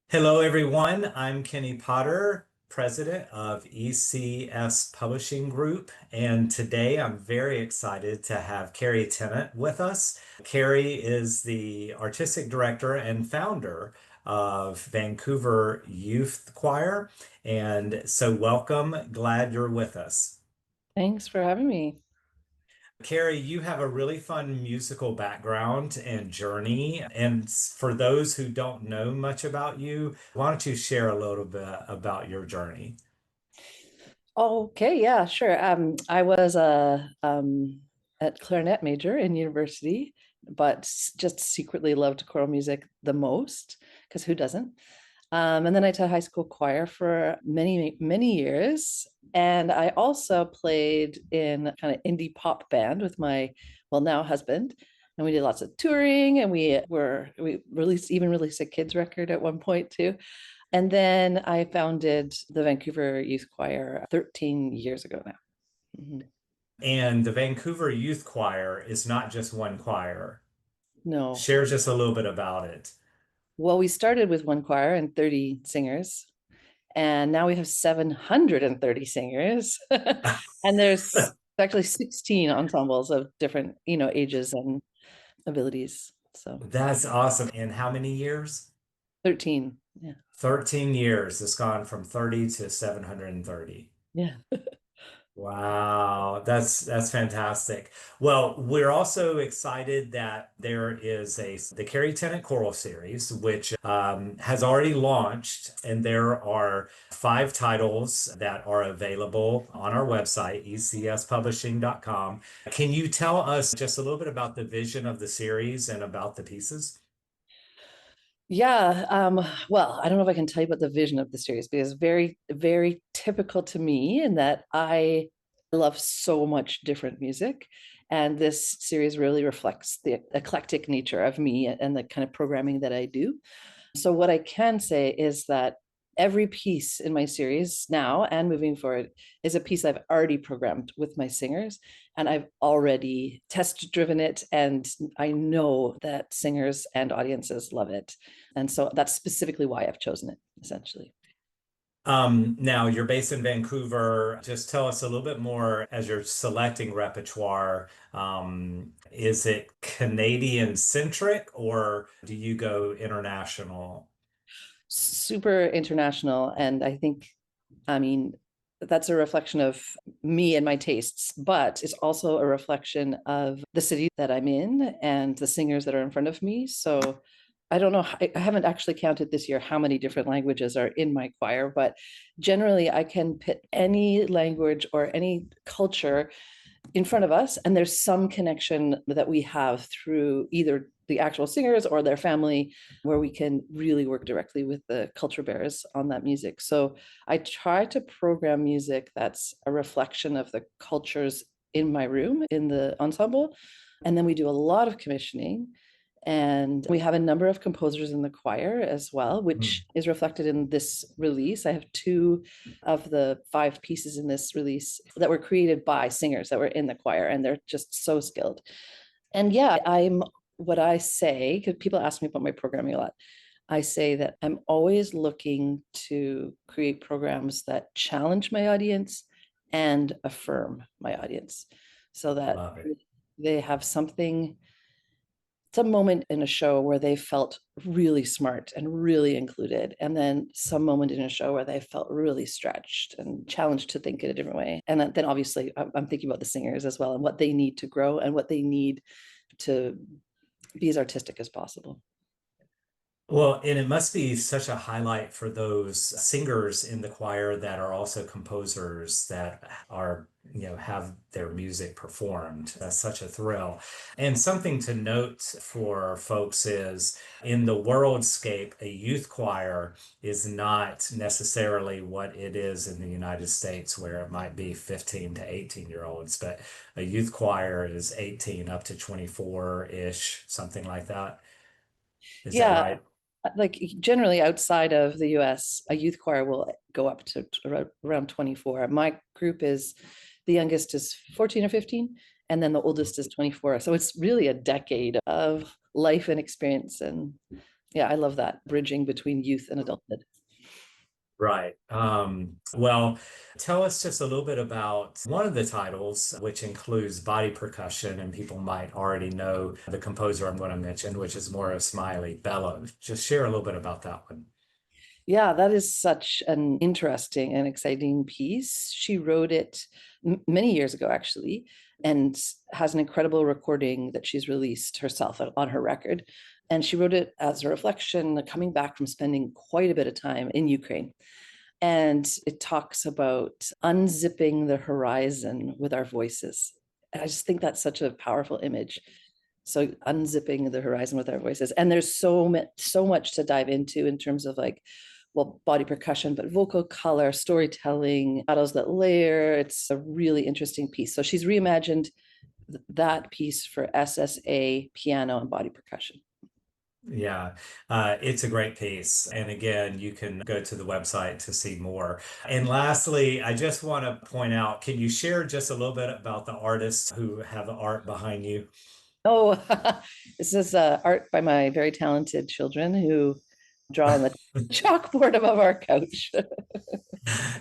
Hello, everyone. I'm Kenny Potter, president of ECS Publishing Group, and today I'm very excited to have Carrie Tennant with us. Carrie is the artistic director and founder of Vancouver Youth Choir, and so welcome. Glad you're with us. Thanks for having me. Carrie, you have a really fun musical background and journey. And for those who don't know much about you, why don't you share a little bit about your journey? Okay, yeah, sure. I was a clarinet major in university, but just secretly loved choral music the most, because who doesn't? And then I taught high school choir for many, many years. And I also played in a kind of indie pop band with my, well, now husband. And we did lots of touring and we released a kids record at one point too. And then I founded the Vancouver Youth Choir 13 years ago now. Mhm. And the Vancouver Youth Choir is not just one choir. No. Share just a little bit about it. Well, we started with one choir and 30 singers, and now we have 730 singers. And there's actually 16 ensembles of different, ages and abilities. So That's awesome. In how many years? 13. Yeah. 13 years. It's gone from 30 to 730. Yeah. Wow, that's fantastic. Well, we're also excited that there is the Carrie Tennant Choral Series, which has already launched, and there are five titles that are available on our website, ecspublishing.com. Can you tell us just a little bit about the vision of the series and about the pieces? Yeah. Well, I don't know if I can tell you about the vision of the series because it's very, very typical to me in that I love so much different music. And this series really reflects the eclectic nature of me and the kind of programming that I do. So, what I can say is that every piece in my series now and moving forward is a piece I've already programmed with my singers, and I've already test driven it. And I know that singers and audiences love it. And so that's specifically why I've chosen it, essentially. Now you're based in Vancouver. Just tell us a little bit more as you're selecting repertoire. Is it Canadian centric or do you go international? Super international. And I think, I mean, that's a reflection of me and my tastes, but it's also a reflection of the city that I'm in and the singers that are in front of me. So I don't know, I haven't actually counted this year how many different languages are in my choir, but generally I can put any language or any culture in front of us, and there's some connection that we have through either the actual singers or their family where we can really work directly with the culture bearers on that music. So I try to program music that's a reflection of the cultures in my room in the ensemble, and then we do a lot of commissioning, and we have a number of composers in the choir as well, which is reflected in this release. I have two of the five pieces in this release that were created by singers that were in the choir, and they're just so skilled. And yeah, I'm what I say, because people ask me about my programming a lot. I say that I'm always looking to create programs that challenge my audience and affirm my audience so that Love it. they have some moment in a show where they felt really smart and really included, and then some moment in a show where they felt really stretched and challenged to think in a different way. And then obviously I'm thinking about the singers as well and what they need to grow and what they need to be as artistic as possible. Well, and it must be such a highlight for those singers in the choir that are also composers that have their music performed. That's such a thrill. And something to note for folks is in the worldscape, a youth choir is not necessarily what it is in the United States, where it might be 15 to 18-year olds, but a youth choir is 18 up to 24-ish, something like that. Is that Yeah, right? like generally outside of the US, a youth choir will go up to around 24. My group is the youngest is 14 or 15, and then the oldest is 24. So it's really a decade of life and experience. And Yeah, I love that bridging between youth and adulthood. Right. Well, tell us just a little bit about one of the titles, which includes body percussion, and people might already know the composer I'm going to mention, which is Maura Smiley Bellow. Just share a little bit about that one. Yeah, that is such an interesting and exciting piece. She wrote it many years ago, actually, and has an incredible recording that she's released herself on her record. And she wrote it as a reflection, coming back from spending quite a bit of time in Ukraine. And it talks about unzipping the horizon with our voices. And I just think that's such a powerful image. So unzipping the horizon with our voices. And there's so much to dive into in terms of like, well, body percussion, but vocal color, storytelling, shadows that layer. It's a really interesting piece. So she's reimagined that piece for SSA, piano, and body percussion. Yeah, it's a great piece. And again, you can go to the website to see more. And lastly, I just want to point out, can you share just a little bit about the artists who have the art behind you? Oh, this is art by my very talented children who draw on the chalkboard above our couch.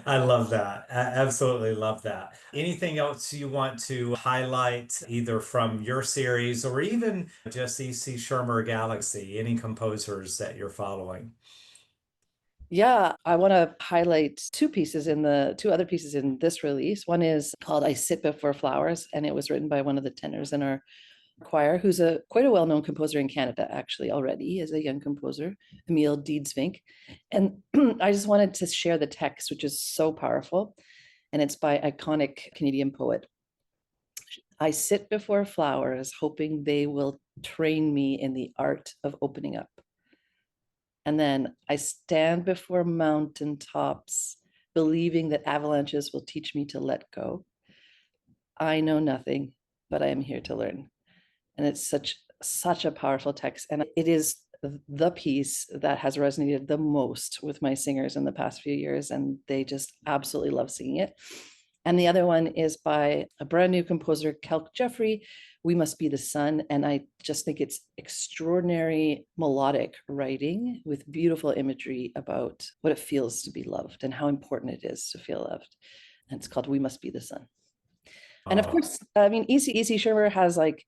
I love that. I absolutely love that. Anything else you want to highlight, either from your series or even just EC Shermer Galaxy, any composers that you're following? Yeah, I want to highlight two other pieces in this release. One is called I Sit Before Flowers, and it was written by one of the tenors in our choir, who's a quite a well-known composer in Canada, actually, already as a young composer, Emile Diedsvink. And I just wanted to share the text, which is so powerful. And it's by iconic Canadian poet. I sit before flowers, hoping they will train me in the art of opening up. And then I stand before mountaintops, believing that avalanches will teach me to let go. I know nothing, but I am here to learn. And it's such a powerful text, and it is the piece that has resonated the most with my singers in the past few years, and they just absolutely love singing it. And the other one is by a brand new composer, Kelk Jeffrey, We Must Be the Sun. And I just think it's extraordinary melodic writing with beautiful imagery about what it feels to be loved and how important it is to feel loved. And it's called We Must Be the Sun. And of Oh, course, I mean, EC Shermer has like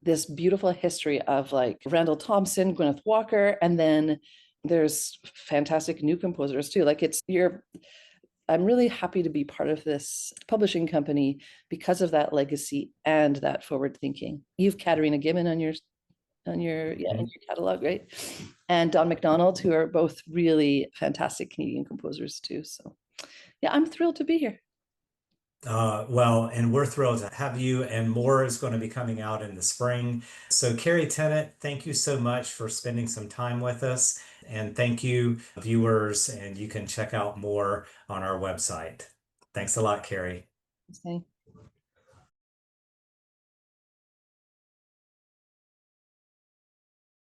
this beautiful history of like Randall Thompson, Gwyneth Walker, and then there's fantastic new composers too. Like I'm really happy to be part of this publishing company because of that legacy and that forward thinking. You've Katerina Gibbon in mhm. your catalog, right? And Don McDonald, who are both really fantastic Canadian composers too. So yeah, I'm thrilled to be here. Well, and we're thrilled to have you, and more is going to be coming out in the spring. So, Carrie Tennant, thank you so much for spending some time with us. And thank you, viewers, and you can check out more on our website. Thanks a lot, Carrie. Okay.